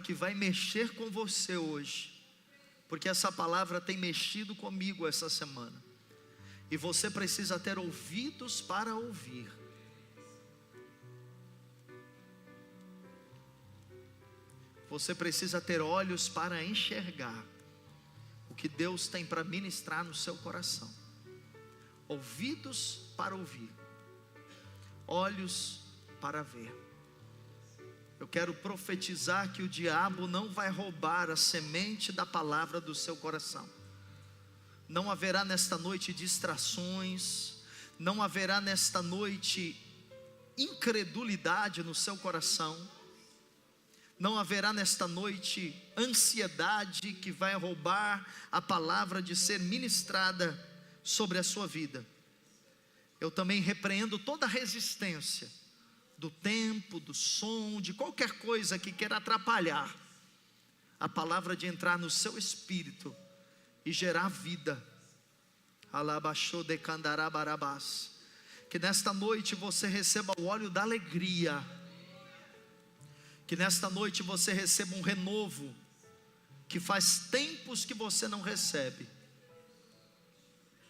que vai mexer com você hoje, porque essa palavra tem mexido comigo essa semana, e você precisa ter ouvidos para ouvir. Você precisa ter olhos para enxergar o que Deus tem para ministrar no seu coração. Ouvidos para ouvir, olhos para ver. Eu quero profetizar que o diabo não vai roubar a semente da palavra do seu coração. Não haverá nesta noite distrações, não haverá nesta noite incredulidade no seu coração, não haverá nesta noite ansiedade que vai roubar a palavra de ser ministrada sobre a sua vida. Eu também repreendo toda resistência do tempo, do som, de qualquer coisa que queira atrapalhar a palavra de entrar no seu espírito e gerar vida. Alabaxô de Candarabarabás. Que nesta noite você receba o óleo da alegria. Que nesta noite você receba um renovo que faz tempos que você não recebe.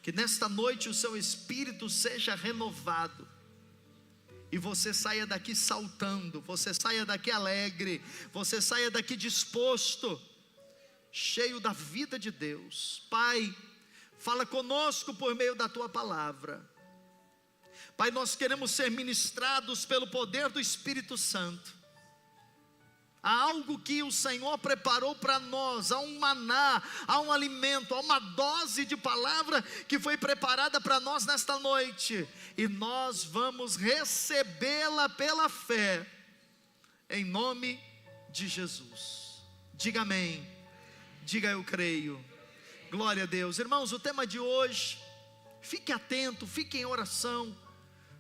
Que nesta noite o seu espírito seja renovado e você saia daqui saltando, você saia daqui alegre, você saia daqui disposto, cheio da vida de Deus. Pai, fala conosco por meio da tua palavra. Pai, nós queremos ser ministrados pelo poder do Espírito Santo. Há algo que o Senhor preparou para nós, há um maná, há um alimento, há uma dose de palavra que foi preparada para nós nesta noite, e nós vamos recebê-la pela fé, em nome de Jesus. Diga amém, diga eu creio. Glória a Deus. Irmãos, o tema de hoje, fique atento, fique em oração.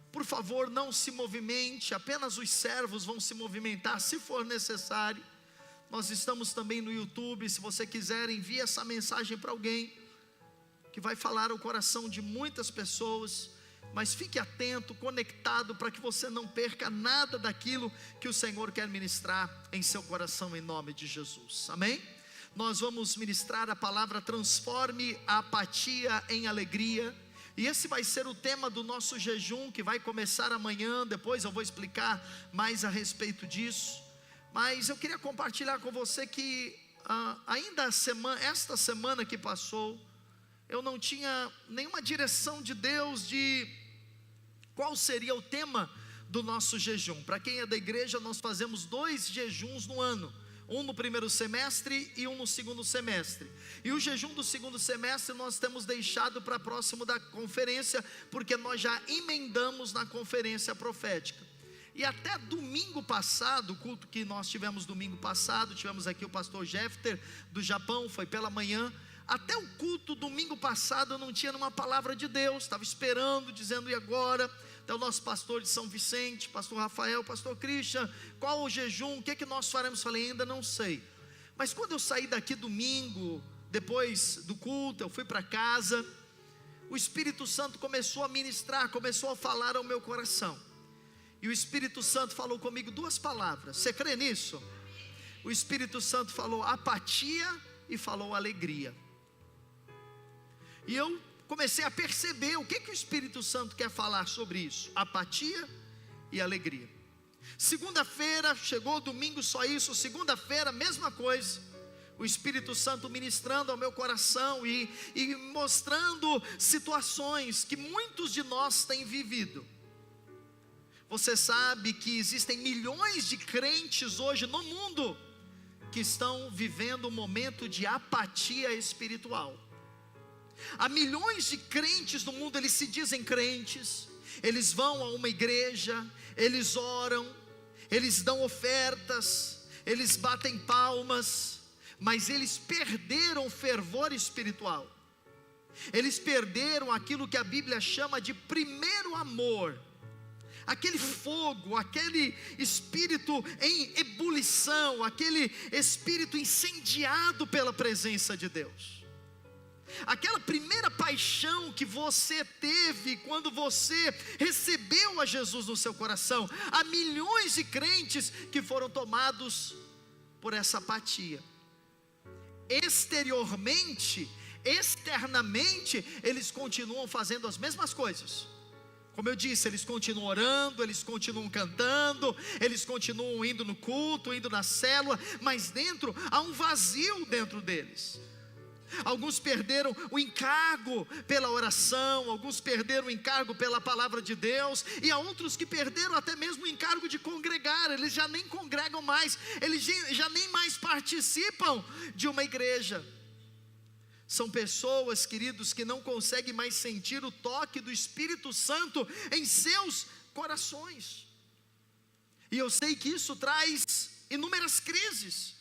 Por favor, não se movimente, apenas os servos vão se movimentar se for necessário. Nós estamos também no YouTube, se você quiser, envie essa mensagem para alguém, que vai falar ao coração de muitas pessoas. Mas fique atento, conectado, para que você não perca nada daquilo que o Senhor quer ministrar em seu coração, em nome de Jesus, amém? Nós vamos ministrar a palavra: transforme a apatia em alegria. E esse vai ser o tema do nosso jejum, que vai começar amanhã. Depois eu vou explicar mais a respeito disso. Mas eu queria compartilhar com você que esta semana que passou, eu não tinha nenhuma direção de Deus de qual seria o tema do nosso jejum. Para quem é da igreja, nós fazemos 2 jejuns no ano. Um no primeiro semestre e um no segundo semestre. E o jejum do segundo semestre nós temos deixado para próximo da conferência, porque nós já emendamos na conferência profética. E até domingo passado, o culto que nós tivemos domingo passado, tivemos aqui o pastor Jefter do Japão, foi pela manhã. Até o culto domingo passado eu não tinha uma palavra de Deus, estava esperando, dizendo: e agora? Até o nosso pastor de São Vicente, pastor Rafael, pastor Christian, qual o jejum, o que nós faremos? Falei: ainda não sei. Mas quando eu saí daqui domingo, depois do culto, eu fui para casa, o Espírito Santo começou a ministrar, começou a falar ao meu coração. E o Espírito Santo falou comigo 2 palavras, você crê nisso? O Espírito Santo falou apatia e falou alegria. E eu comecei a perceber o que o Espírito Santo quer falar sobre isso: apatia e alegria. Segunda-feira, chegou domingo, só isso. Segunda-feira, mesma coisa. O Espírito Santo ministrando ao meu coração e mostrando situações que muitos de nós têm vivido. Você sabe que existem milhões de crentes hoje no mundo que estão vivendo um momento de apatia espiritual. Há milhões de crentes no mundo, eles se dizem crentes, eles vão a uma igreja, eles oram, eles dão ofertas, eles batem palmas, mas eles perderam o fervor espiritual. Eles perderam aquilo que a Bíblia chama de primeiro amor, aquele fogo, aquele espírito em ebulição, aquele espírito incendiado pela presença de Deus. Aquela primeira paixão que você teve quando você recebeu a Jesus no seu coração. Há milhões de crentes que foram tomados por essa apatia. Exteriormente, externamente, eles continuam fazendo as mesmas coisas. Como eu disse, eles continuam orando, eles continuam cantando, eles continuam indo no culto, indo na célula, mas dentro, há um vazio dentro deles. Alguns perderam o encargo pela oração, alguns perderam o encargo pela palavra de Deus, e há outros que perderam até mesmo o encargo de congregar. Eles já nem congregam mais, eles já nem mais participam de uma igreja. São pessoas, queridos, que não conseguem mais sentir o toque do Espírito Santo em seus corações. E eu sei que isso traz inúmeras crises,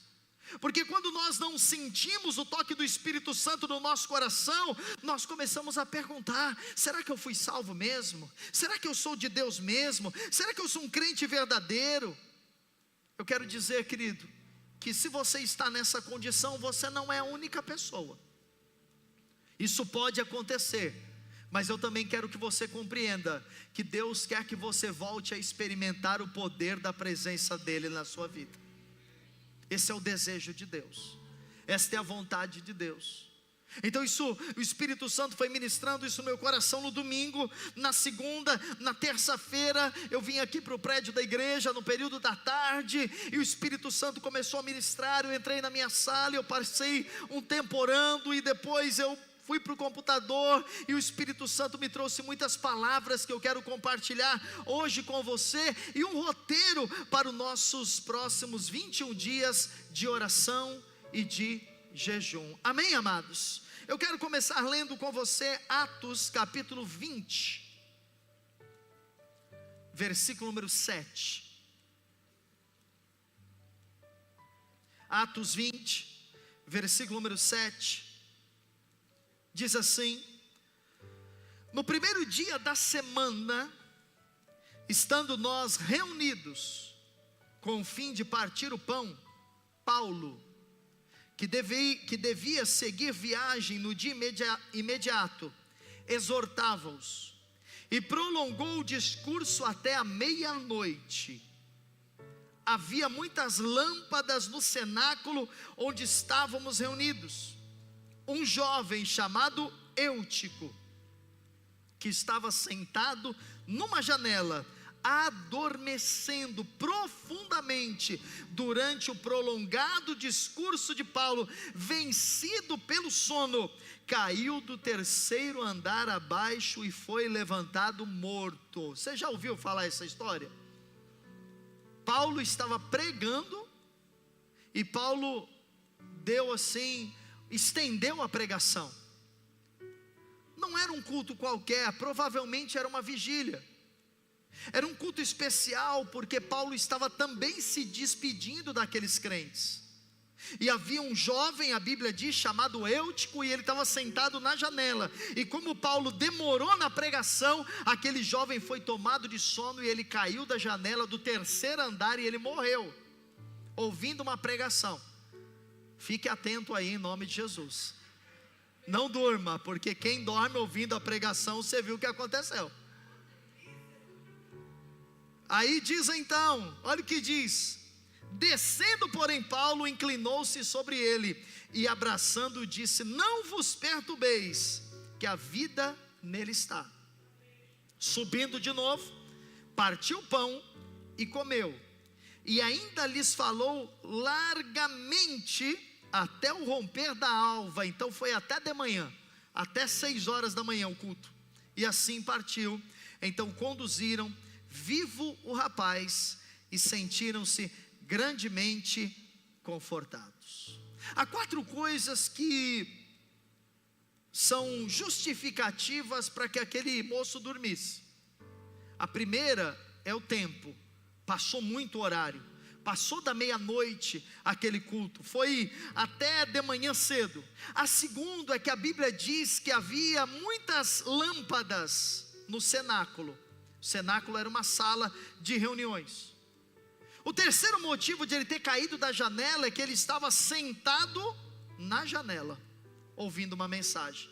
porque quando nós não sentimos o toque do Espírito Santo no nosso coração, nós começamos a perguntar: será que eu fui salvo mesmo? Será que eu sou de Deus mesmo? Será que eu sou um crente verdadeiro? Eu quero dizer, querido, que se você está nessa condição, você não é a única pessoa. Isso pode acontecer, mas eu também quero que você compreenda que Deus quer que você volte a experimentar o poder da presença dEle na sua vida. Esse é o desejo de Deus, esta é a vontade de Deus. Então o Espírito Santo foi ministrando isso no meu coração no domingo. Na segunda, na terça-feira, eu vim aqui para o prédio da igreja no período da tarde, e o Espírito Santo começou a ministrar. Eu entrei na minha sala, eu passei um tempo orando, e depois eu fui para o computador, e o Espírito Santo me trouxe muitas palavras que eu quero compartilhar hoje com você, e um roteiro para os nossos próximos 21 dias de oração e de jejum. Amém, amados? Eu quero começar lendo com você Atos capítulo 20, versículo número 7. Atos 20, versículo número 7. Diz assim: no primeiro dia da semana, estando nós reunidos, com o fim de partir o pão, Paulo, que devia seguir viagem no dia imediato, exortava-os, e prolongou o discurso até a meia-noite. Havia muitas lâmpadas no cenáculo onde estávamos reunidos. Um jovem chamado Eutico, que estava sentado numa janela, adormecendo profundamente durante o prolongado discurso de Paulo, vencido pelo sono, caiu do terceiro andar abaixo e foi levantado morto. Você já ouviu falar essa história? Paulo estava pregando, e Paulo estendeu a pregação. Não era um culto qualquer, provavelmente era uma vigília. Era um culto especial, porque Paulo estava também se despedindo daqueles crentes. E havia um jovem, a Bíblia diz, chamado Eutico, e ele estava sentado na janela. E como Paulo demorou na pregação, aquele jovem foi tomado de sono, e ele caiu da janela do terceiro andar, e ele morreu, ouvindo uma pregação. Fique atento aí em nome de Jesus. Não durma, porque quem dorme ouvindo a pregação, você viu o que aconteceu. Aí diz então, olha o que diz: descendo porém Paulo, inclinou-se sobre ele, e abraçando disse: não vos perturbeis, que a vida nele está. Subindo de novo, partiu o pão e comeu, e ainda lhes falou largamente até o romper da alva. Então foi até de manhã, até 6 horas da manhã o culto, e assim partiu. Então conduziram vivo o rapaz, e sentiram-se grandemente confortados. Há 4 coisas que são justificativas para que aquele moço dormisse. A primeira é o tempo. Passou muito horário, passou da meia-noite aquele culto, foi até de manhã cedo. A segunda é que a Bíblia diz que havia muitas lâmpadas no cenáculo. O cenáculo era uma sala de reuniões. O terceiro motivo de ele ter caído da janela é que ele estava sentado na janela, ouvindo uma mensagem.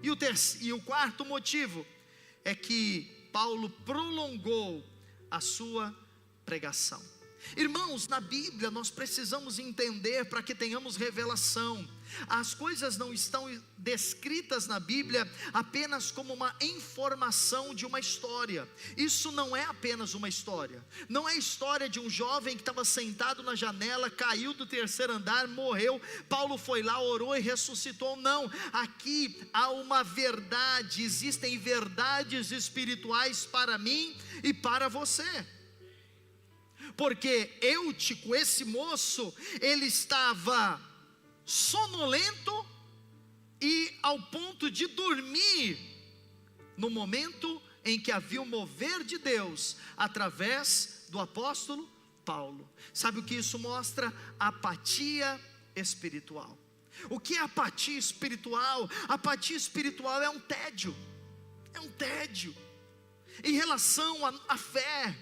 E o quarto motivo é que Paulo prolongou a sua pregação. Irmãos, na Bíblia nós precisamos entender para que tenhamos revelação. As coisas não estão descritas na Bíblia apenas como uma informação de uma história. Isso não é apenas uma história. Não é a história de um jovem que estava sentado na janela, caiu do terceiro andar, morreu. Paulo foi lá, orou e ressuscitou. Não, aqui há uma verdade. Existem verdades espirituais para mim e para você. Porque Eutico, esse moço, ele estava sonolento e ao ponto de dormir no momento em que havia o mover de Deus através do apóstolo Paulo. Sabe o que isso mostra? Apatia espiritual. O que é apatia espiritual? Apatia espiritual é um tédio. É um tédio em relação à fé,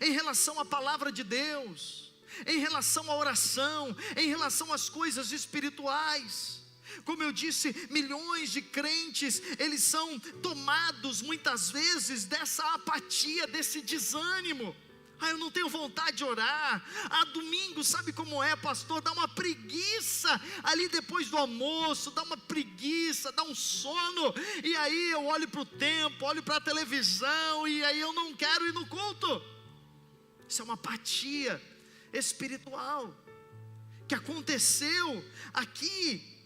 em relação à palavra de Deus, em relação à oração, em relação às coisas espirituais. Como eu disse, milhões de crentes, eles são tomados muitas vezes dessa apatia, desse desânimo. Eu não tenho vontade de orar. Domingo, sabe como é, pastor? Dá uma preguiça ali depois do almoço, dá uma preguiça, dá um sono. E aí eu olho para o tempo, olho para a televisão, e aí eu não quero ir no culto. Isso é uma apatia espiritual que aconteceu aqui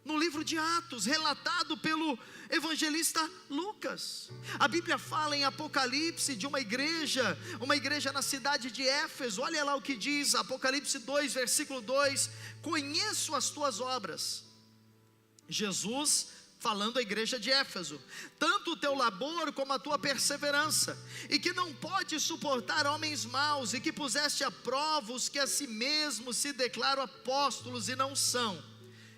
no livro de Atos, relatado pelo evangelista Lucas. A Bíblia fala em Apocalipse de uma igreja na cidade de Éfeso. Olha lá o que diz Apocalipse 2, versículo 2: conheço as tuas obras. Jesus falando à igreja de Éfeso, tanto o teu labor como a tua perseverança, e que não pode suportar homens maus, e que puseste à prova os que a si mesmos se declaram apóstolos e não são,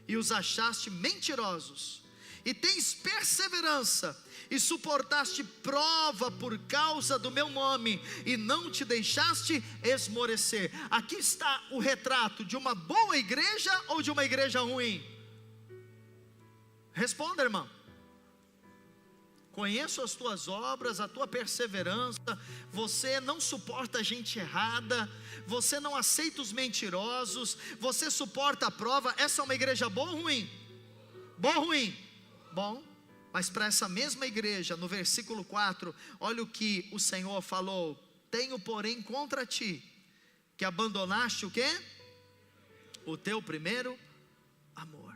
e os achaste mentirosos, e tens perseverança, e suportaste prova por causa do meu nome, e não te deixaste esmorecer. Aqui está o retrato de uma boa igreja ou de uma igreja ruim? Responda, irmão. Conheço as tuas obras, a tua perseverança. Você não suporta gente errada, você não aceita os mentirosos, você suporta a prova. Essa é uma igreja boa ou ruim? Boa ou ruim? Bom, mas para essa mesma igreja, no versículo 4, olha o que o Senhor falou: tenho porém contra ti, que abandonaste o quê? O teu primeiro amor.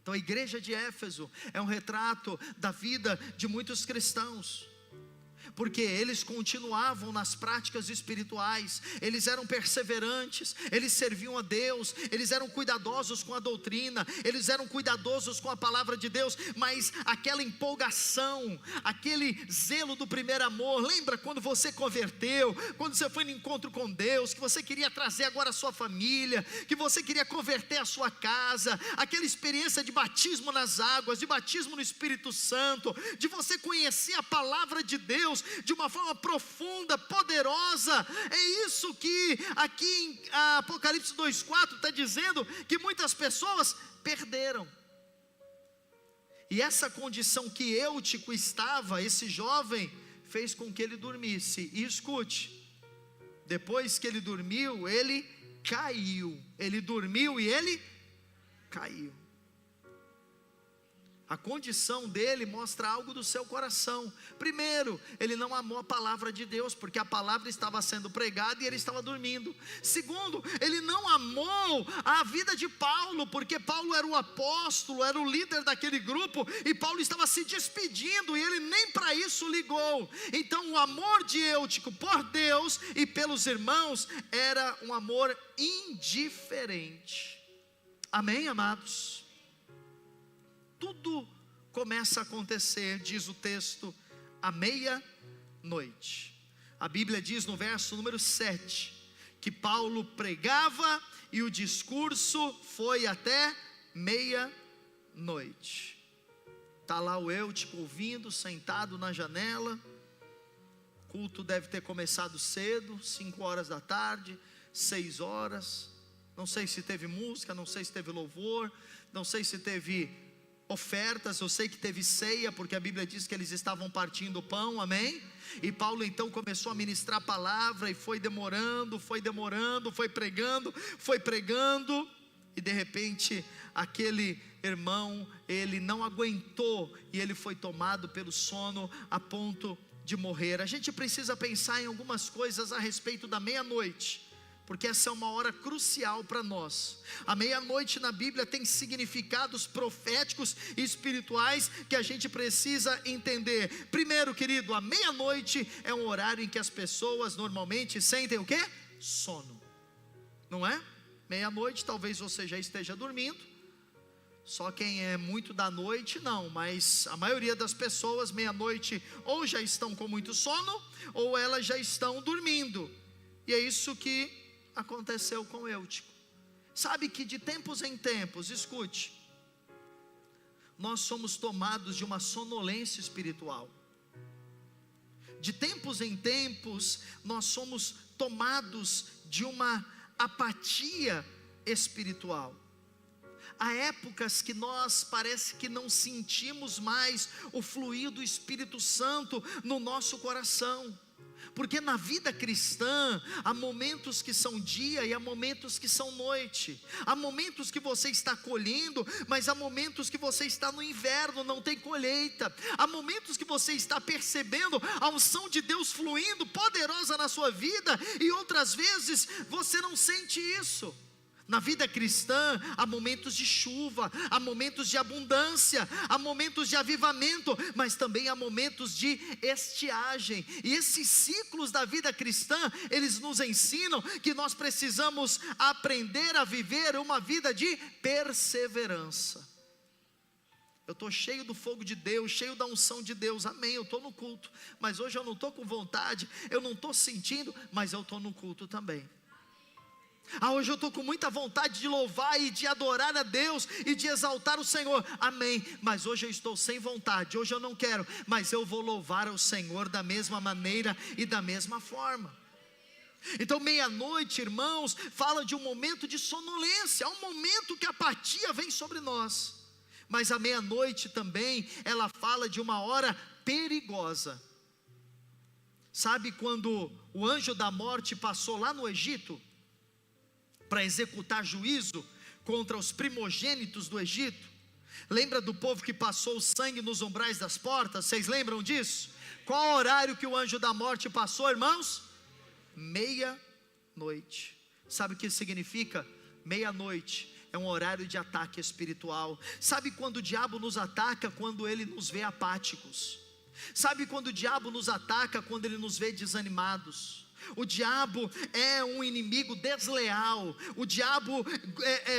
Então a igreja de Éfeso é um retrato da vida de muitos cristãos, porque eles continuavam nas práticas espirituais, eles eram perseverantes, eles serviam a Deus, eles eram cuidadosos com a doutrina, eles eram cuidadosos com a palavra de Deus, mas aquela empolgação, aquele zelo do primeiro amor, lembra quando você converteu, quando você foi no encontro com Deus, que você queria trazer agora a sua família, que você queria converter a sua casa, aquela experiência de batismo nas águas, de batismo no Espírito Santo, de você conhecer a palavra de Deus de uma forma profunda, poderosa. É isso que aqui em Apocalipse 2,4 está dizendo, que muitas pessoas perderam. E essa condição que Eutico estava, esse jovem, fez com que ele dormisse. E escute, depois que ele dormiu, ele caiu. Ele dormiu e ele caiu. A condição dele mostra algo do seu coração. Primeiro, ele não amou a palavra de Deus, porque a palavra estava sendo pregada e ele estava dormindo. Segundo, ele não amou a vida de Paulo, porque Paulo era o apóstolo, era o líder daquele grupo, e Paulo estava se despedindo, e ele nem para isso ligou. Então o amor de Eutico por Deus e pelos irmãos era um amor indiferente. Amém, amados? Tudo começa a acontecer, diz o texto, à meia-noite. A Bíblia diz no verso número 7, que Paulo pregava e o discurso foi até meia-noite. Está lá o Eutico ouvindo, sentado na janela. O culto deve ter começado cedo, 5 horas da tarde, 6 horas. Não sei se teve música, não sei se teve louvor, não sei se teve ofertas, eu sei que teve ceia, porque a Bíblia diz que eles estavam partindo o pão, amém? E Paulo então começou a ministrar a palavra, e foi demorando, foi pregando, e de repente, aquele irmão, ele não aguentou, e ele foi tomado pelo sono, a ponto de morrer. A gente precisa pensar em algumas coisas a respeito da meia-noite, porque essa é uma hora crucial para nós. A meia-noite na Bíblia tem significados proféticos e espirituais que a gente precisa entender. Primeiro, querido, a meia-noite é um horário em que as pessoas normalmente sentem o quê? Sono, não é? Meia-noite, talvez você já esteja dormindo. Só quem é muito da noite não, mas a maioria das pessoas meia-noite ou já estão com muito sono, ou elas já estão dormindo. E é isso que aconteceu com Eutico. Sabe que de tempos em tempos, escute, nós somos tomados de uma sonolência espiritual. De tempos em tempos, nós somos tomados de uma apatia espiritual. Há épocas que nós parece que não sentimos mais o fluir do Espírito Santo no nosso coração. Porque na vida cristã, há momentos que são dia e há momentos que são noite. Há momentos que você está colhendo, mas há momentos que você está no inverno, não tem colheita. Há momentos que você está percebendo a unção de Deus fluindo poderosa na sua vida, e outras vezes você não sente isso. Na vida cristã, há momentos de chuva, há momentos de abundância, há momentos de avivamento, mas também há momentos de estiagem. E esses ciclos da vida cristã, eles nos ensinam que nós precisamos aprender a viver uma vida de perseverança. Eu estou cheio do fogo de Deus, cheio da unção de Deus, amém, eu estou no culto, mas hoje eu não estou com vontade, eu não estou sentindo, mas eu estou no culto também. Hoje eu estou com muita vontade de louvar e de adorar a Deus e de exaltar o Senhor, amém, mas hoje eu estou sem vontade, hoje eu não quero, mas eu vou louvar ao Senhor da mesma maneira e da mesma forma. Então meia-noite, irmãos, fala de um momento de sonolência, um momento que a apatia vem sobre nós. Mas a meia-noite também, ela fala de uma hora perigosa. Sabe quando o anjo da morte passou lá no Egito para executar juízo contra os primogênitos do Egito? Lembra do povo que passou o sangue nos umbrais das portas? Vocês lembram disso? Qual horário que o anjo da morte passou, irmãos? Meia-noite. Sabe o que significa? Meia-noite é um horário de ataque espiritual. Sabe quando o diabo nos ataca? Quando ele nos vê apáticos. Sabe quando o diabo nos ataca? Quando ele nos vê desanimados. O diabo é um inimigo desleal. O diabo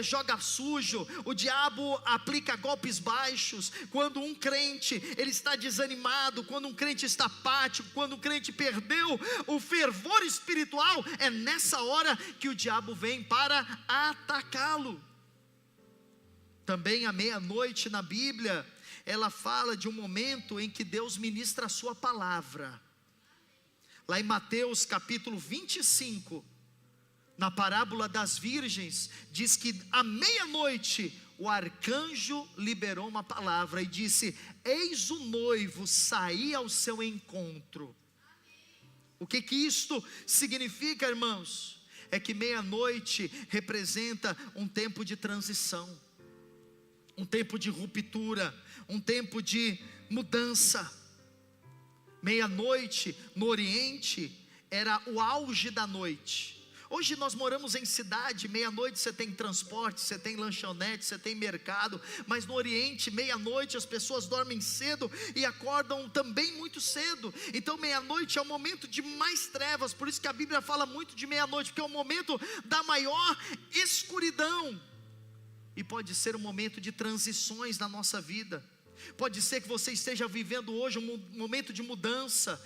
joga sujo. O diabo aplica golpes baixos. Quando um crente ele está desanimado, quando um crente está apático, quando um crente perdeu o fervor espiritual, é nessa hora que o diabo vem para atacá-lo. Também à meia-noite na Bíblia, ela fala de um momento em que Deus ministra a sua palavra. Lá em Mateus capítulo 25, na parábola das virgens, diz que à meia-noite o arcanjo liberou uma palavra e disse: eis o noivo sair ao seu encontro. O que isto significa, irmãos? É que meia-noite representa um tempo de transição, um tempo de ruptura, um tempo de mudança. Meia-noite no Oriente era o auge da noite. Hoje nós moramos em cidade, meia-noite você tem transporte, você tem lanchonete, você tem mercado, mas no Oriente, meia-noite as pessoas dormem cedo e acordam também muito cedo. Então meia-noite é o momento de mais trevas, por isso que a Bíblia fala muito de meia-noite, porque é o momento da maior escuridão. E pode ser um momento de transições na nossa vida. Pode ser que você esteja vivendo hoje um momento de mudança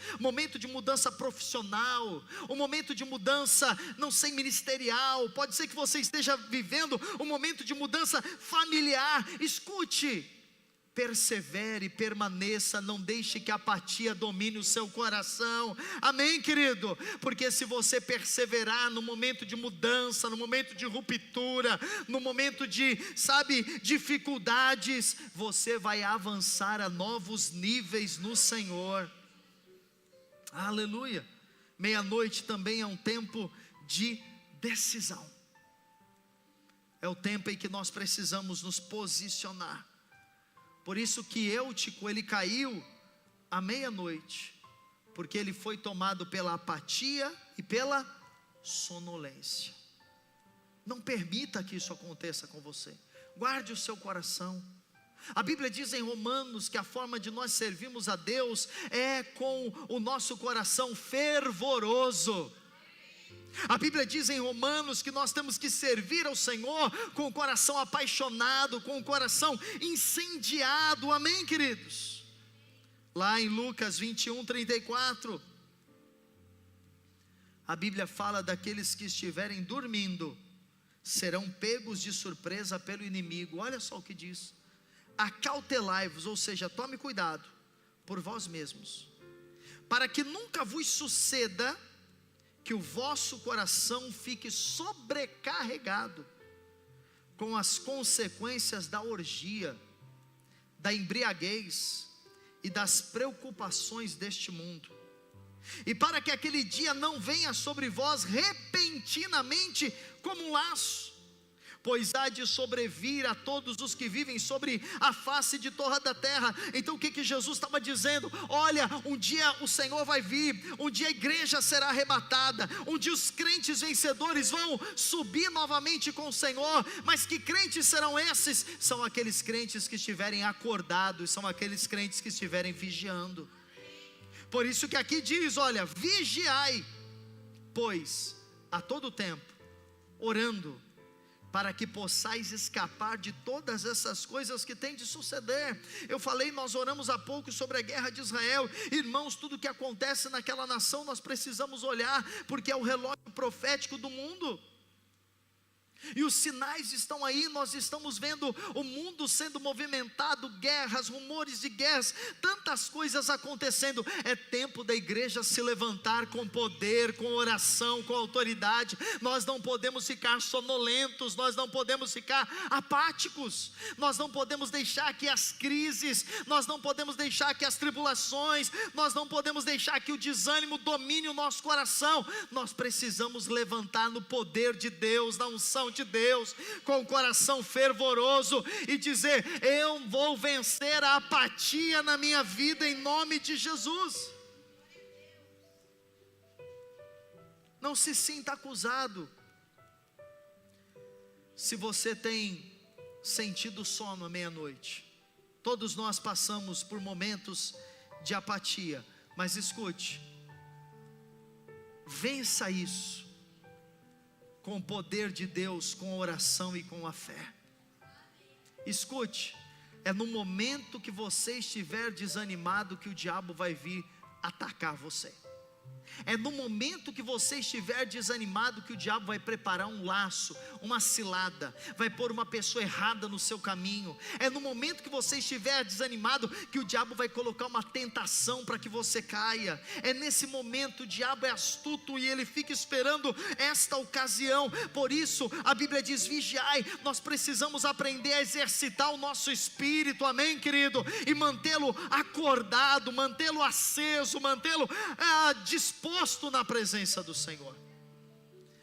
profissional, um momento de mudança, não sei, ministerial. Pode ser que você esteja vivendo um momento de mudança familiar. Escute, persevere, permaneça, não deixe que a apatia domine o seu coração, amém, querido? Porque se você perseverar no momento de mudança, no momento de ruptura, no momento de, dificuldades, você vai avançar a novos níveis no Senhor, aleluia. Meia-noite também é um tempo de decisão, é o tempo em que nós precisamos nos posicionar. Por isso que Eutico, ele caiu à meia-noite, porque ele foi tomado pela apatia e pela sonolência. Não permita que isso aconteça com você, guarde o seu coração. A Bíblia diz em Romanos que a forma de nós servirmos a Deus é com o nosso coração fervoroso. A Bíblia diz em Romanos que nós temos que servir ao Senhor com o coração apaixonado, com o coração incendiado, amém, queridos? Lá em Lucas 21:34, a Bíblia fala daqueles que estiverem dormindo, serão pegos de surpresa pelo inimigo. Olha só o que diz: acautelai-vos, ou seja, tome cuidado por vós mesmos, para que nunca vos suceda que o vosso coração fique sobrecarregado com as consequências da orgia, da embriaguez e das preocupações deste mundo, e para que aquele dia não venha sobre vós repentinamente como um laço, pois há de sobrevir a todos os que vivem sobre a face de toda a terra. Então o que Jesus estava dizendo? Olha, um dia o Senhor vai vir, um dia a igreja será arrebatada, um dia os crentes vencedores vão subir novamente com o Senhor. Mas que crentes serão esses? São aqueles crentes que estiverem acordados, são aqueles crentes que estiverem vigiando. Por isso que aqui diz, olha, vigiai, pois a todo tempo, orando, para que possais escapar de todas essas coisas que tem de suceder. Eu falei, nós oramos há pouco sobre a guerra de Israel. Irmãos, tudo que acontece naquela nação, nós precisamos olhar, porque é o relógio profético do mundo. E os sinais estão aí, nós estamos vendo o mundo sendo movimentado, guerras, rumores de guerras, tantas coisas acontecendo. É tempo da igreja se levantar com poder, com oração, com autoridade. Nós não podemos ficar sonolentos, nós não podemos ficar apáticos, nós não podemos deixar que as crises, nós não podemos deixar que as tribulações, nós não podemos deixar que o desânimo domine o nosso coração. Nós precisamos levantar no poder de Deus, na unção de Deus, com o coração fervoroso, e dizer: eu vou vencer a apatia na minha vida em nome de Jesus. Não se sinta acusado se você tem sentido sono à meia-noite. Todos nós passamos por momentos de apatia, mas escute, vença isso com o poder de Deus, com a oração e com a fé. Escute, é no momento que você estiver desanimado que o diabo vai vir atacar você. É no momento que você estiver desanimado que o diabo vai preparar um laço, uma cilada, vai pôr uma pessoa errada no seu caminho. É no momento que você estiver desanimado que o diabo vai colocar uma tentação para que você caia. É nesse momento, o diabo é astuto e ele fica esperando esta ocasião. Por isso a Bíblia diz: vigiai. Nós precisamos aprender a exercitar o nosso espírito, amém, querido? E mantê-lo acordado, mantê-lo aceso, mantê-lo disposto na presença do Senhor.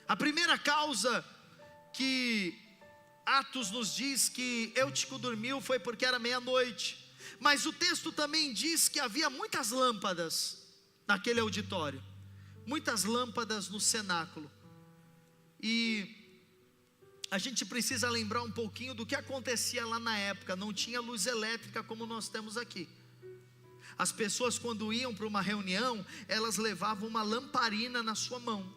A primeira causa que Atos nos diz que Eutico dormiu foi porque era meia-noite. Mas o texto também diz que havia muitas lâmpadas naquele auditório, muitas lâmpadas no cenáculo. E a gente precisa lembrar um pouquinho do que acontecia lá na época. Não tinha luz elétrica como nós temos aqui. As pessoas, quando iam para uma reunião, elas levavam uma lamparina na sua mão.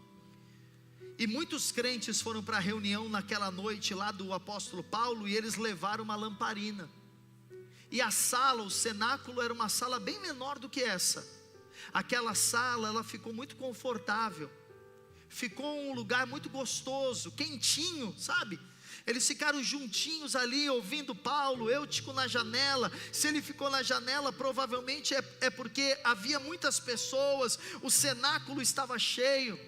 E muitos crentes foram para a reunião naquela noite lá do apóstolo Paulo, e eles levaram uma lamparina. E a sala, o cenáculo, era uma sala bem menor do que essa. Aquela sala, ela ficou muito confortável, ficou um lugar muito gostoso, quentinho, sabe? Eles ficaram juntinhos ali, ouvindo Paulo. Eutico na janela. Se ele ficou na janela, provavelmente é porque havia muitas pessoas, o cenáculo estava cheio.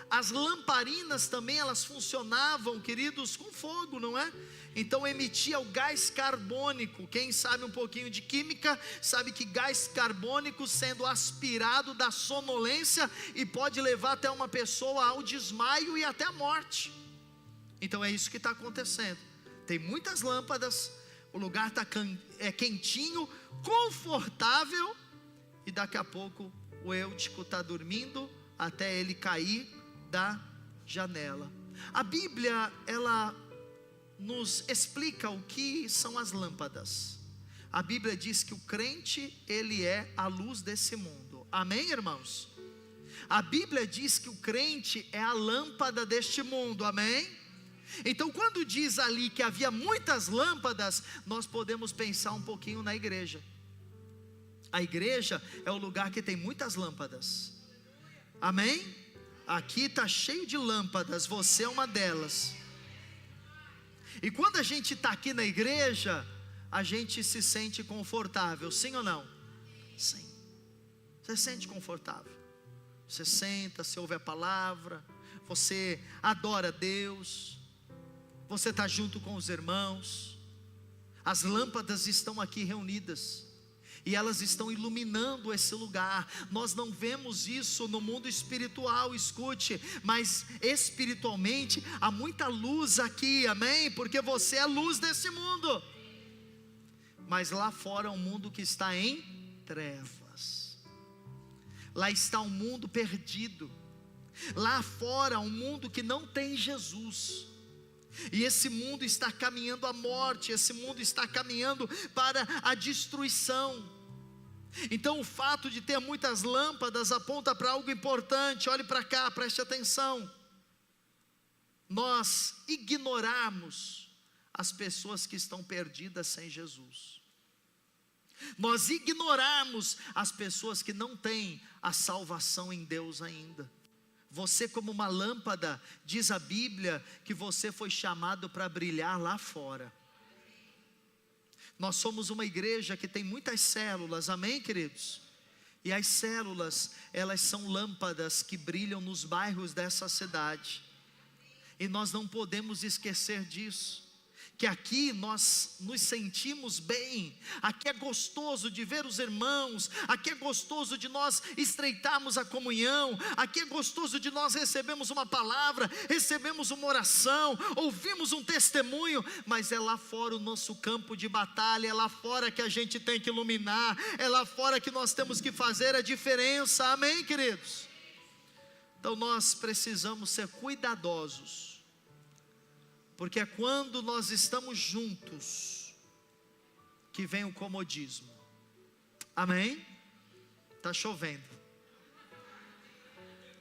As lamparinas também, elas funcionavam, queridos, com fogo, não é? Então emitia o gás carbônico. Quem sabe um pouquinho de química, sabe que gás carbônico, sendo aspirado, dá sonolência e pode levar até uma pessoa ao desmaio e até a morte. Então é isso que está acontecendo. Tem muitas lâmpadas, o lugar está quentinho, confortável, e daqui a pouco o Eutico está dormindo até ele cair da janela. A Bíblia, ela nos explica o que são as lâmpadas. A Bíblia diz que o crente, ele é a luz desse mundo. Amém, irmãos? A Bíblia diz que o crente é a lâmpada deste mundo. Amém? Então, quando diz ali que havia muitas lâmpadas, nós podemos pensar um pouquinho na igreja. A igreja é o lugar que tem muitas lâmpadas. Amém? Aqui está cheio de lâmpadas, você é uma delas. E quando a gente está aqui na igreja, a gente se sente confortável, sim ou não? Sim. Você se sente confortável. Você senta, você ouve a palavra, você adora Deus, você está junto com os irmãos. As lâmpadas estão aqui reunidas e elas estão iluminando esse lugar. Nós não vemos isso no mundo espiritual, escute, mas espiritualmente há muita luz aqui, amém? Porque você é a luz desse mundo. Mas lá fora é um mundo que está em trevas. Lá está um mundo perdido. Lá fora um mundo que não tem Jesus. E esse mundo está caminhando à morte, esse mundo está caminhando para a destruição. Então o fato de ter muitas lâmpadas aponta para algo importante. Olhe para cá, preste atenção. Nós ignoramos as pessoas que estão perdidas sem Jesus. Nós ignoramos as pessoas que não têm a salvação em Deus ainda. Você, como uma lâmpada, diz a Bíblia que você foi chamado para brilhar lá fora. Nós somos uma igreja que tem muitas células, amém, queridos? E as células, elas são lâmpadas que brilham nos bairros dessa cidade. E nós não podemos esquecer disso. Que aqui nós nos sentimos bem, aqui é gostoso de ver os irmãos, aqui é gostoso de nós estreitarmos a comunhão, aqui é gostoso de nós recebermos uma palavra, recebemos uma oração, ouvimos um testemunho, mas é lá fora o nosso campo de batalha, é lá fora que a gente tem que iluminar, é lá fora que nós temos que fazer a diferença, amém, queridos? Então nós precisamos ser cuidadosos, porque é quando nós estamos juntos que vem o comodismo. Amém? Está chovendo.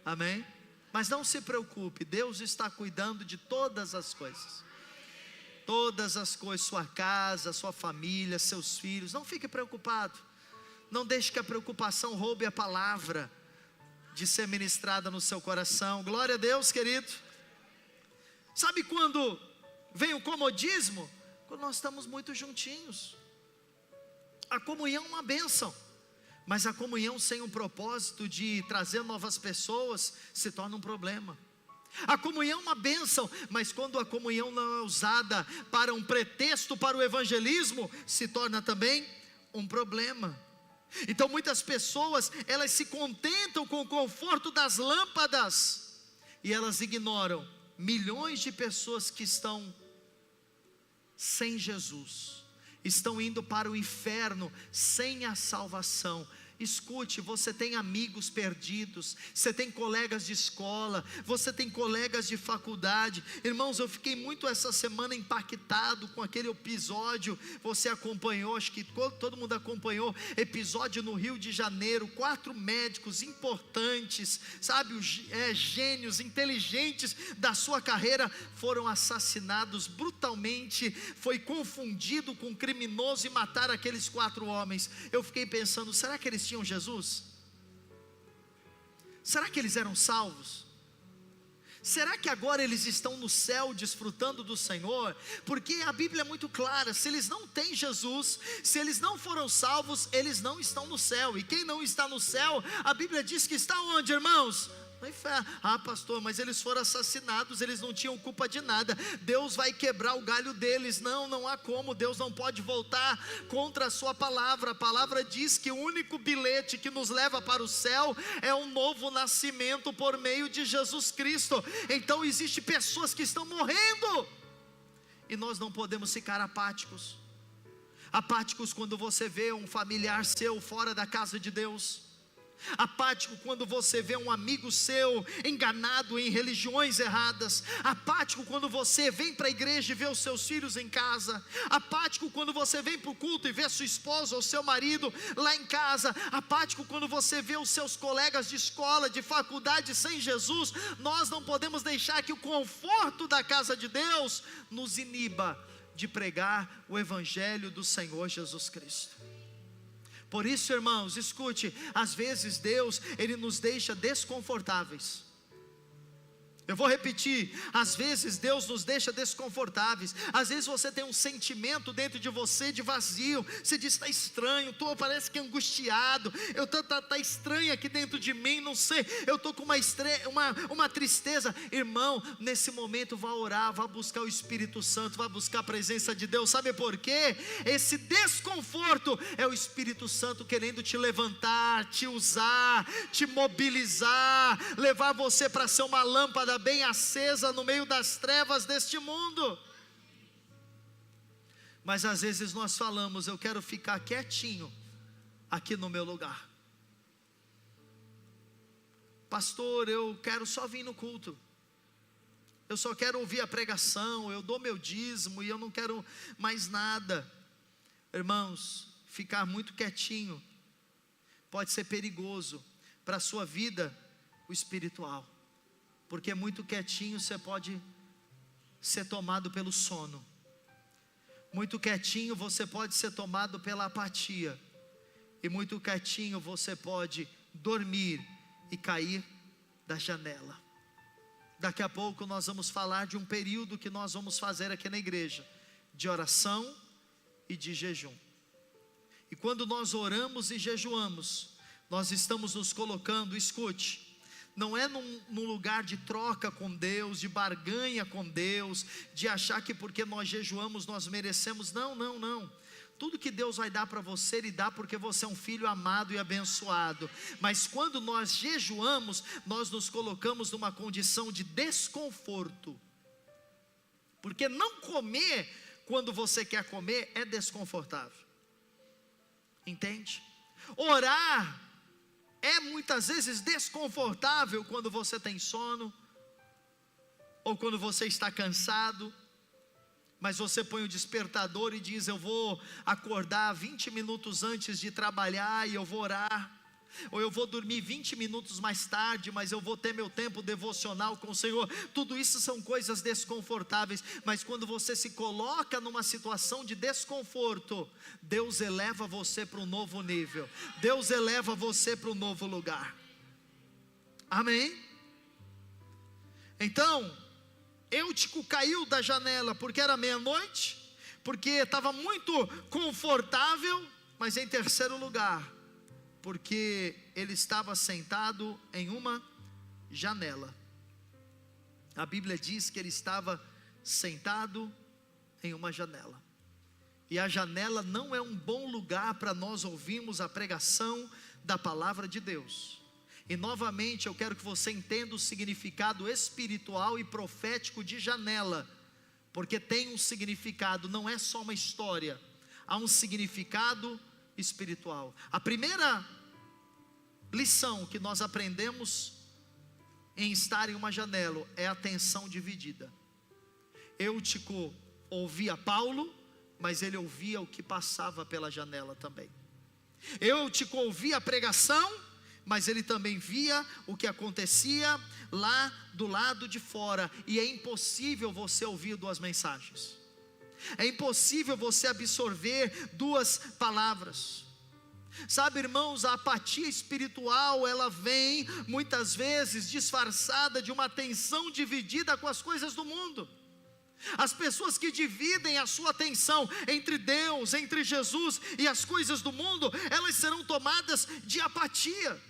Amém? Mas não se preocupe, Deus está cuidando de todas as coisas. Todas as coisas, sua casa, sua família, seus filhos. Não fique preocupado. Não deixe que a preocupação roube a palavra de ser ministrada no seu coração. Glória a Deus, querido. Sabe quando vem o comodismo? Quando nós estamos muito juntinhos. A comunhão é uma bênção, mas a comunhão sem um propósito de trazer novas pessoas se torna um problema. A comunhão é uma bênção, mas quando a comunhão não é usada para um pretexto para o evangelismo, se torna também um problema. Então muitas pessoas, elas se contentam com o conforto das lâmpadas e elas ignoram milhões de pessoas que estão sem Jesus, estão indo para o inferno sem a salvação. Escute, você tem amigos perdidos, você tem colegas de escola, você tem colegas de faculdade. Irmãos, eu fiquei muito essa semana impactado com aquele episódio. Você acompanhou, acho que todo mundo acompanhou, episódio no Rio de Janeiro. 4 médicos importantes, sabe, gênios, inteligentes da sua carreira, foram assassinados brutalmente. Foi confundido com um criminoso e mataram aqueles 4 homens. Eu fiquei pensando, será que eles tinham Jesus? Será que eles eram salvos? Será que agora eles estão no céu desfrutando do Senhor? Porque a Bíblia é muito clara: se eles não têm Jesus, se eles não foram salvos, eles não estão no céu. E quem não está no céu, a Bíblia diz que está onde, irmãos? No inferno. Ah, pastor, mas eles foram assassinados, eles não tinham culpa de nada, Deus vai quebrar o galho deles. Não, não há como, Deus não pode voltar contra a sua palavra. A palavra diz que o único bilhete que nos leva para o céu é um novo nascimento por meio de Jesus Cristo. Então existem pessoas que estão morrendo, e nós não podemos ficar apáticos. Apáticos quando você vê um familiar seu fora da casa de Deus. Apático quando você vê um amigo seu enganado em religiões erradas. Apático quando você vem para a igreja e vê os seus filhos em casa. Apático quando você vem para o culto e vê sua esposa ou seu marido lá em casa. Apático quando você vê os seus colegas de escola, de faculdade sem Jesus. Nós não podemos deixar que o conforto da casa de Deus nos iniba de pregar o evangelho do Senhor Jesus Cristo. Por isso, irmãos, escute, às vezes Deus, Ele nos deixa desconfortáveis. Eu vou repetir, às vezes Deus nos deixa desconfortáveis. Às vezes você tem um sentimento dentro de você de vazio. Você diz: está estranho, parece que angustiado. Está estranho aqui dentro de mim, não sei. Eu estou com uma tristeza. Irmão, nesse momento vá orar, vá buscar o Espírito Santo, vá buscar a presença de Deus. Sabe por quê? Esse desconforto é o Espírito Santo querendo te levantar, te usar, te mobilizar, levar você para ser uma lâmpada bem acesa no meio das trevas deste mundo. Mas às vezes nós falamos: eu quero ficar quietinho aqui no meu lugar. Pastor, eu quero só vir no culto, eu só quero ouvir a pregação, eu dou meu dízimo e eu não quero mais nada. Irmãos, ficar muito quietinho pode ser perigoso para a sua vida espiritual. Porque muito quietinho você pode ser tomado pelo sono. Muito quietinho você pode ser tomado pela apatia. E muito quietinho você pode dormir e cair da janela. Daqui a pouco nós vamos falar de um período que nós vamos fazer aqui na igreja, de oração e de jejum. E quando nós oramos e jejuamos, nós estamos nos colocando, escute, não é num lugar de troca com Deus, de barganha com Deus, de achar que porque nós jejuamos nós merecemos. Não, não, não. Tudo que Deus vai dar para você, Ele dá porque você é um filho amado e abençoado. Mas quando nós jejuamos, nós nos colocamos numa condição de desconforto. Porque não comer quando você quer comer é desconfortável. Entende? Orar é muitas vezes desconfortável quando você tem sono, ou quando você está cansado, mas você põe o despertador e diz: eu vou acordar 20 minutos antes de trabalhar e eu vou orar. Ou eu vou dormir 20 minutos mais tarde, mas eu vou ter meu tempo devocional com o Senhor. Tudo isso são coisas desconfortáveis, mas quando você se coloca numa situação de desconforto, Deus eleva você para um novo nível, Deus eleva você para um novo lugar. Amém? Então, Eutico caiu da janela porque era meia-noite, porque estava muito confortável, mas em terceiro lugar, porque ele estava sentado em uma janela. A Bíblia diz que ele estava sentado em uma janela. E a janela não é um bom lugar para nós ouvirmos a pregação da palavra de Deus. E novamente eu quero que você entenda o significado espiritual e profético de janela, porque tem um significado, não é só uma história, há um significado espiritual. A primeira lição que nós aprendemos em estar em uma janela é a atenção dividida. Eutico ouvia Paulo, mas ele ouvia o que passava pela janela também. Eutico ouvia a pregação, mas ele também via o que acontecia lá do lado de fora. E é impossível você ouvir duas mensagens, é impossível você absorver duas palavras. Sabe, irmãos, a apatia espiritual, ela vem muitas vezes disfarçada de uma atenção dividida com as coisas do mundo. As pessoas que dividem a sua atenção entre Deus, entre Jesus e as coisas do mundo, elas serão tomadas de apatia.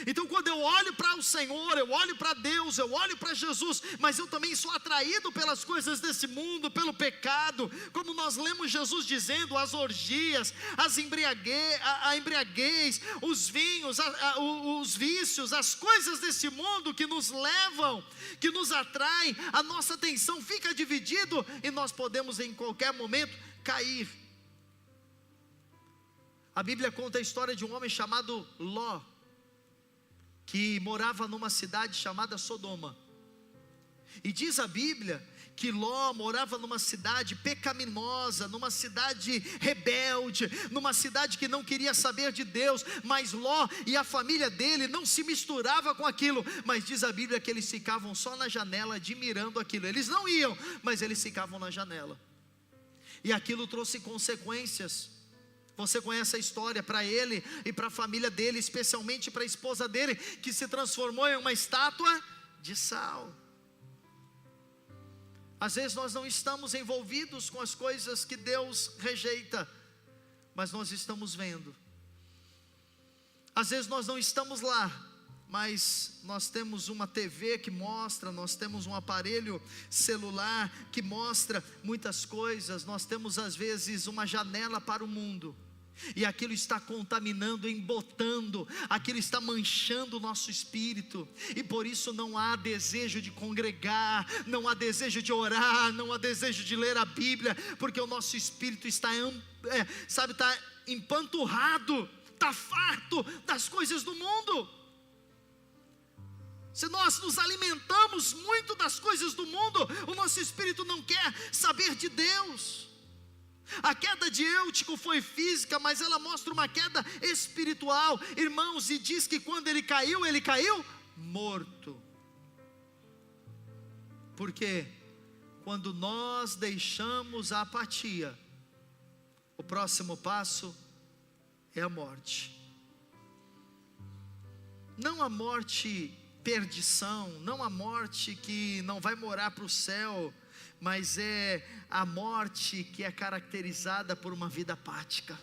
Então, quando eu olho para o Senhor, eu olho para Deus, eu olho para Jesus, mas eu também sou atraído pelas coisas desse mundo, pelo pecado, como nós lemos Jesus dizendo, as orgias, a embriaguez, os vinhos, os vícios, as coisas desse mundo que nos levam, que nos atraem, a nossa atenção fica dividida e nós podemos em qualquer momento cair. A Bíblia conta a história de um homem chamado Ló, que morava numa cidade chamada Sodoma. E diz a Bíblia que Ló morava numa cidade pecaminosa, numa cidade rebelde, numa cidade que não queria saber de Deus, mas Ló e a família dele não se misturava com aquilo, mas diz a Bíblia que eles ficavam só na janela admirando aquilo. Eles não iam, mas eles ficavam na janela. E aquilo trouxe consequências. Você conhece a história, para ele e para a família dele, especialmente para a esposa dele, que se transformou em uma estátua de sal. Às vezes nós não estamos envolvidos com as coisas que Deus rejeita, mas nós estamos vendo. Às vezes nós não estamos lá, mas nós temos uma TV que mostra, nós temos um aparelho celular que mostra muitas coisas, nós temos às vezes uma janela para o mundo, e aquilo está contaminando, embotando, aquilo está manchando o nosso espírito, e por isso não há desejo de congregar, não há desejo de orar, não há desejo de ler a Bíblia, porque o nosso espírito está empanturrado, está farto das coisas do mundo. Se nós nos alimentamos muito das coisas do mundo, o nosso espírito não quer saber de Deus. A queda de Eutico foi física, mas ela mostra uma queda espiritual, irmãos, e diz que quando ele caiu morto. Porque quando nós deixamos a apatia, o próximo passo é a morte. Não a morte perdição, não a morte que não vai morar para o céu, mas é a morte que é caracterizada por uma vida apática,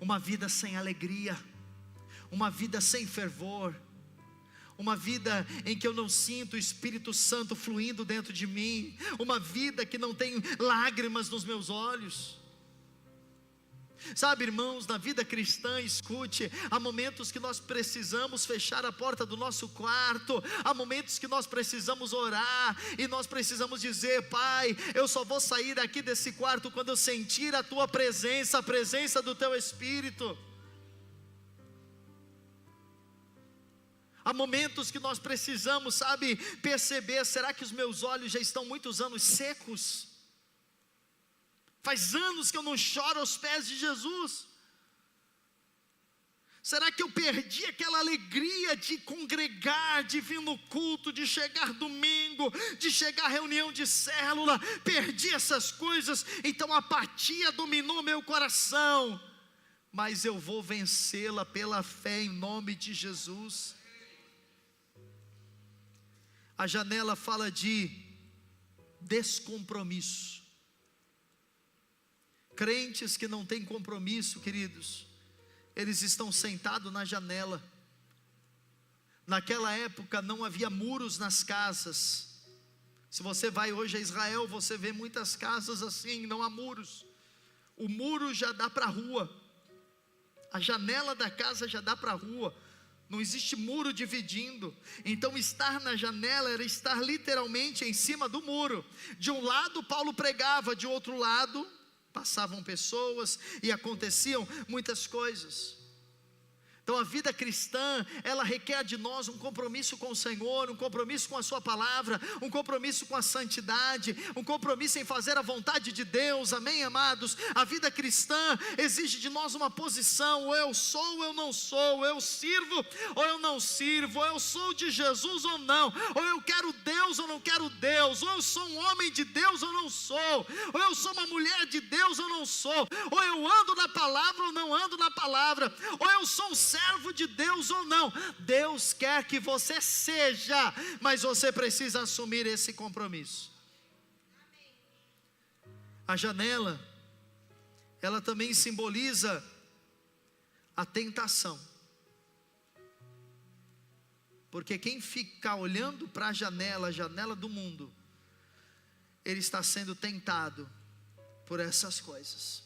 uma vida sem alegria, uma vida sem fervor, uma vida em que eu não sinto o Espírito Santo fluindo dentro de mim, uma vida que não tem lágrimas nos meus olhos. Sabe, irmãos, na vida cristã, escute, há momentos que nós precisamos fechar a porta do nosso quarto, há momentos que nós precisamos orar, e nós precisamos dizer: Pai, eu só vou sair aqui desse quarto quando eu sentir a Tua presença, a presença do Teu Espírito. Há momentos que nós precisamos, sabe, perceber: será que os meus olhos já estão muitos anos secos? Faz anos que eu não choro aos pés de Jesus. Será que eu perdi aquela alegria de congregar, de vir no culto, de chegar domingo, de chegar à reunião de célula? Perdi essas coisas, então a apatia dominou meu coração. Mas eu vou vencê-la pela fé em nome de Jesus. A janela fala de descompromisso. Crentes que não têm compromisso, queridos, eles estão sentados na janela. Naquela época não havia muros nas casas. Se você vai hoje a Israel, você vê muitas casas assim, não há muros. O muro já dá para a rua, a janela da casa já dá para a rua, não existe muro dividindo. Então estar na janela era estar literalmente em cima do muro. De um lado Paulo pregava, de outro lado passavam pessoas e aconteciam muitas coisas. Então a vida cristã, ela requer de nós um compromisso com o Senhor, um compromisso com a sua palavra, um compromisso com a santidade, um compromisso em fazer a vontade de Deus, amém, amados? A vida cristã exige de nós uma posição: ou eu sou ou eu não sou, eu sirvo ou eu não sirvo, ou eu sou de Jesus ou não, ou eu quero Deus ou não quero Deus, ou eu sou um homem de Deus ou não sou, ou eu sou uma mulher de Deus ou não sou, ou eu ando na palavra ou não ando na palavra, ou eu sou um servo de Deus ou não. Deus quer que você seja, mas você precisa assumir esse compromisso. A janela, ela também simboliza a tentação, porque quem fica olhando para a janela do mundo, ele está sendo tentado por essas coisas.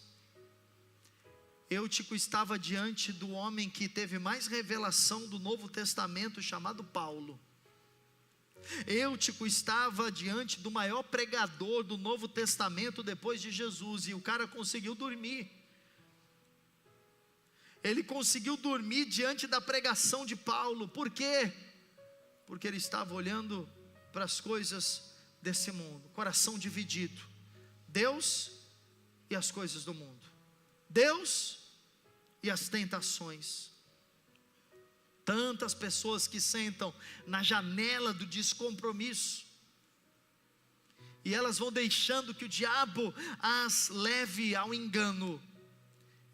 Eutico estava diante do homem que teve mais revelação do Novo Testamento, chamado Paulo. Eutico estava diante do maior pregador do Novo Testamento depois de Jesus, e o cara conseguiu dormir. Ele conseguiu dormir diante da pregação de Paulo. Por quê? Porque ele estava olhando para as coisas desse mundo, coração dividido, Deus e as coisas do mundo, Deus e as tentações. Tantas pessoas que sentam na janela do descompromisso, e elas vão deixando que o diabo as leve ao engano.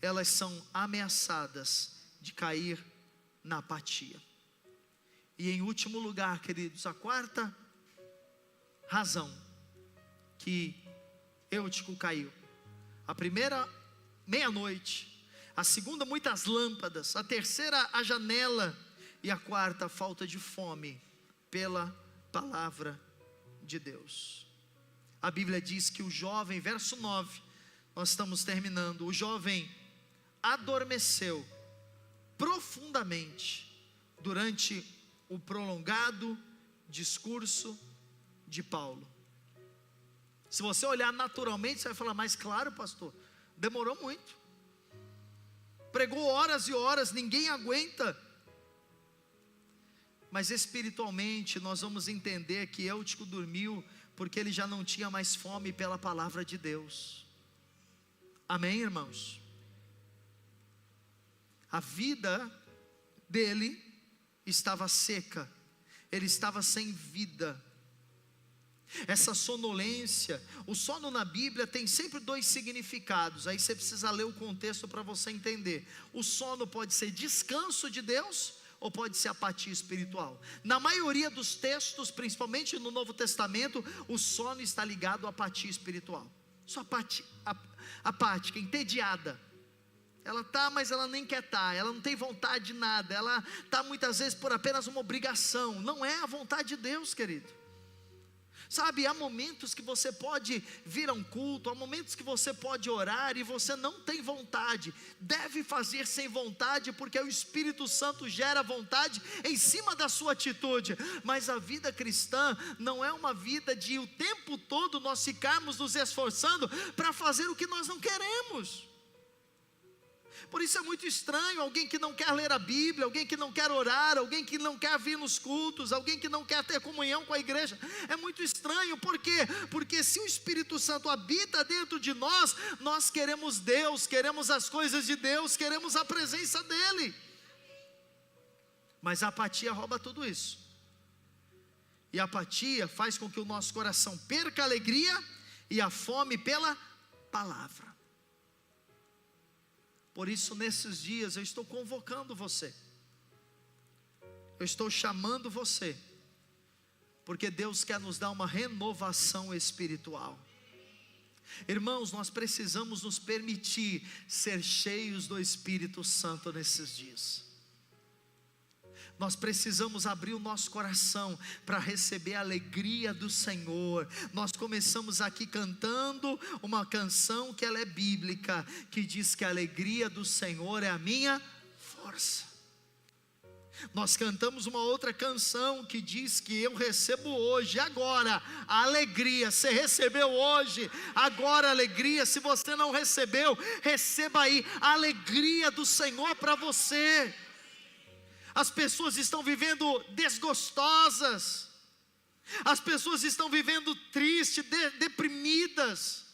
Elas são ameaçadas de cair na apatia. E em último lugar, queridos, a quarta razão que Eutico caiu: a primeira, meia-noite; a segunda, muitas lâmpadas; a terceira, a janela; e a quarta, falta de fome pela palavra de Deus. A Bíblia diz que o jovem, verso 9, nós estamos terminando, o jovem adormeceu profundamente durante o prolongado discurso de Paulo. Se você olhar naturalmente, você vai falar: mas claro, pastor, demorou muito, pregou horas e horas, ninguém aguenta. Mas espiritualmente nós vamos entender que Eutico dormiu porque ele já não tinha mais fome pela palavra de Deus. Amém, irmãos? A vida dele estava seca, ele estava sem vida. Essa sonolência, o sono na Bíblia tem sempre dois significados, aí você precisa ler o contexto para você entender. O sono pode ser descanso de Deus, ou pode ser apatia espiritual. Na maioria dos textos, principalmente no Novo Testamento, o sono está ligado à apatia espiritual. Só apática, entediada. Ela está, mas ela nem quer estar, ela não tem vontade de nada, ela está muitas vezes por apenas uma obrigação. Não é a vontade de Deus, querido. Sabe, há momentos que você pode vir a um culto, há momentos que você pode orar e você não tem vontade. Deve fazer sem vontade, porque o Espírito Santo gera vontade em cima da sua atitude. Mas a vida cristã não é uma vida de o tempo todo nós ficarmos nos esforçando para fazer o que nós não queremos. Por isso é muito estranho alguém que não quer ler a Bíblia, alguém que não quer orar, alguém que não quer vir nos cultos, alguém que não quer ter comunhão com a igreja. É muito estranho. Por quê? Porque se o Espírito Santo habita dentro de nós, nós queremos Deus, queremos as coisas de Deus, queremos a presença dEle. Mas a apatia rouba tudo isso. E a apatia faz com que o nosso coração perca a alegria e a fome pela palavra. Por isso, nesses dias, eu estou convocando você, eu estou chamando você, porque Deus quer nos dar uma renovação espiritual. Irmãos, nós precisamos nos permitir ser cheios do Espírito Santo nesses dias. Nós precisamos abrir o nosso coração para receber a alegria do Senhor. Nós começamos aqui cantando uma canção que ela é bíblica, que diz que a alegria do Senhor é a minha força. Nós cantamos uma outra canção que diz que eu recebo hoje, agora, a alegria. Você recebeu hoje, agora a alegria. Se você não recebeu, receba aí a alegria do Senhor para você. As pessoas estão vivendo desgostosas. As pessoas estão vivendo tristes, deprimidas.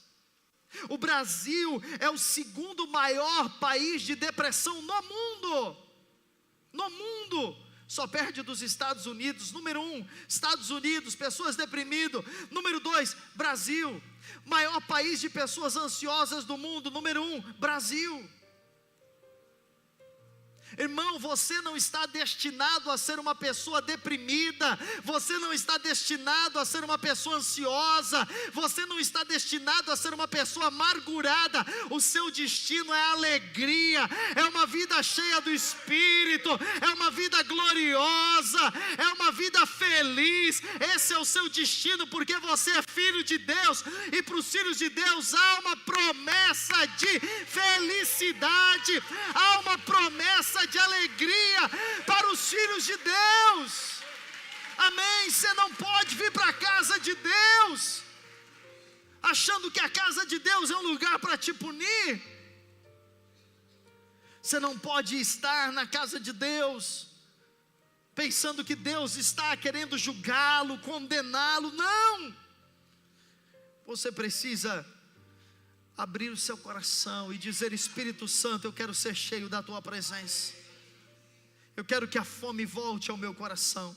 O Brasil é o segundo maior país de depressão no mundo. No mundo, só perde dos Estados Unidos. Número 1, Estados Unidos, pessoas deprimidas. Número 2, Brasil, maior país de pessoas ansiosas do mundo. Número 1, Brasil. Irmão, você não está destinado a ser uma pessoa deprimida, você não está destinado a ser uma pessoa ansiosa, você não está destinado a ser uma pessoa amargurada. O seu destino é alegria, é uma vida cheia do Espírito, é uma vida gloriosa, é uma vida feliz. Esse é o seu destino, porque você é filho de Deus, e para os filhos de Deus há uma promessa de felicidade, há uma promessa de alegria para os filhos de Deus. Amém? Você não pode vir para a casa de Deus achando que a casa de Deus é um lugar para te punir. Você não pode estar na casa de Deus pensando que Deus está querendo julgá-lo, condená-lo. Não! Você precisa abrir o seu coração e dizer: Espírito Santo, eu quero ser cheio da tua presença. Eu quero que a fome volte ao meu coração.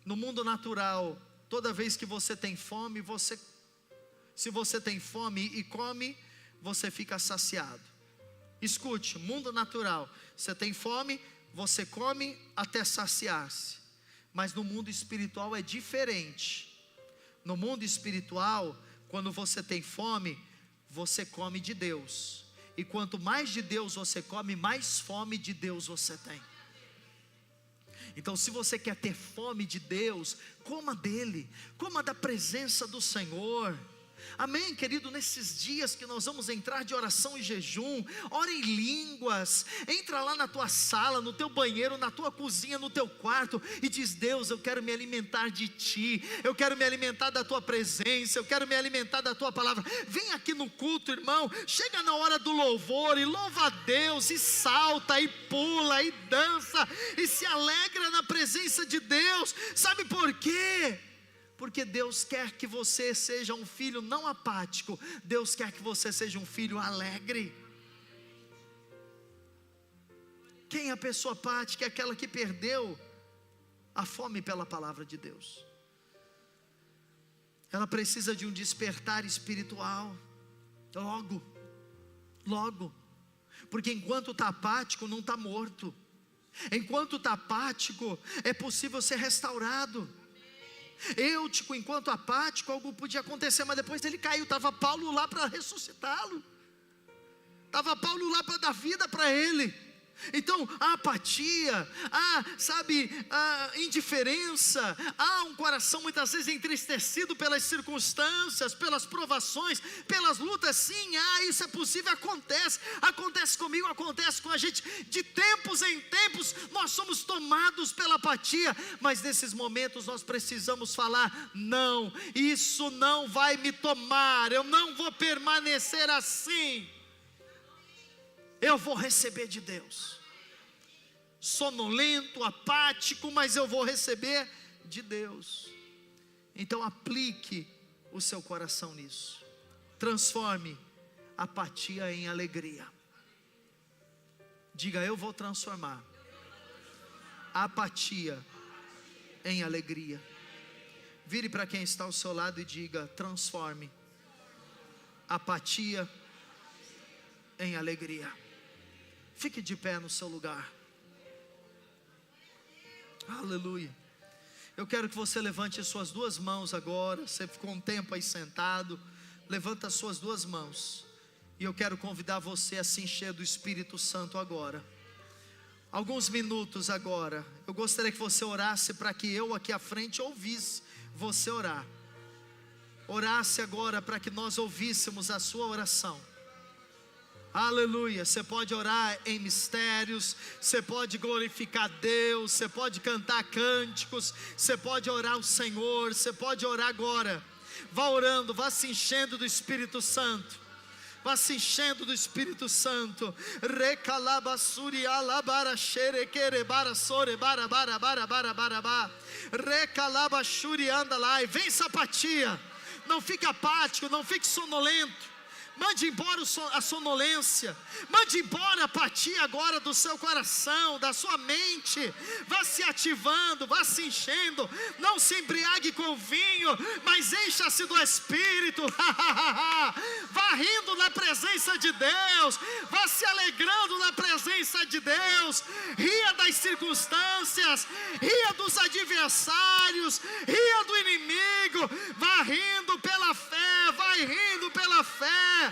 No mundo natural, toda vez que você tem fome, se você tem fome e come, você fica saciado. Escute, mundo natural, você tem fome, você come até saciar-se. Mas no mundo espiritual é diferente. No mundo espiritual, quando você tem fome, você come de Deus. E quanto mais de Deus você come, mais fome de Deus você tem. Então, se você quer ter fome de Deus, coma dele, coma da presença do Senhor. Amém, querido? Nesses dias que nós vamos entrar de oração e jejum, ora em línguas, entra lá na tua sala, no teu banheiro, na tua cozinha, no teu quarto, e diz: Deus, eu quero me alimentar de ti, eu quero me alimentar da tua presença, eu quero me alimentar da tua palavra. Vem aqui no culto, irmão, chega na hora do louvor e louva a Deus, e salta, e pula, e dança, e se alegra na presença de Deus. Sabe por quê? Porque Deus quer que você seja um filho não apático, Deus quer que você seja um filho alegre. Quem é a pessoa apática? É aquela que perdeu a fome pela palavra de Deus. Ela precisa de um despertar espiritual, logo, porque enquanto está apático, não está morto. Enquanto está apático, é possível ser restaurado. Eutico, enquanto apático, algo podia acontecer, mas depois ele caiu. Estava Paulo lá para ressuscitá-lo, estava Paulo lá para dar vida para ele. Então, a apatia, a indiferença, há um coração muitas vezes entristecido pelas circunstâncias, pelas provações, pelas lutas. Sim, isso é possível, acontece comigo, acontece com a gente. De tempos em tempos nós somos tomados pela apatia, mas nesses momentos nós precisamos falar: não, isso não vai me tomar, eu não vou permanecer assim. Eu vou receber de Deus. Sonolento, apático, mas eu vou receber de Deus. Então aplique o seu coração nisso. Transforme apatia em alegria. Diga: eu vou transformar apatia em alegria. Vire para quem está ao seu lado e diga: transforme apatia em alegria. Fique de pé no seu lugar. Aleluia. Eu quero que você levante as suas duas mãos agora. Você ficou um tempo aí sentado. Levanta as suas duas mãos. E eu quero convidar você a se encher do Espírito Santo agora. Alguns minutos agora. Eu gostaria que você orasse para que eu aqui à frente ouvisse você orar. Orasse agora para que nós ouvíssemos a sua oração. Aleluia. Você pode orar em mistérios, você pode glorificar Deus, você pode cantar cânticos, você pode orar ao Senhor, você pode orar agora. Vá orando, vá se enchendo do Espírito Santo. Vá se enchendo do Espírito Santo. Recalabassuri alabara xerequere bara sore bara bara bara bara bara bara. Recalabachuri anda lá e vença a apatia. Não fique apático, não fique sonolento. Mande embora a sonolência. Mande embora a apatia agora do seu coração, da sua mente. Vá se ativando, vá se enchendo. Não se embriague com vinho, mas encha-se do Espírito. Vá rindo na presença de Deus. Vá se alegrando na presença de Deus. Ria das circunstâncias, ria dos adversários, ria do inimigo. Vá rindo pela fé, vai rindo pela fé.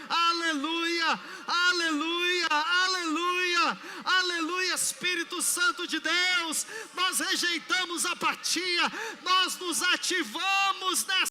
Aleluia, aleluia, aleluia, aleluia. Espírito Santo de Deus, nós rejeitamos a apatia, nós nos ativamos nessa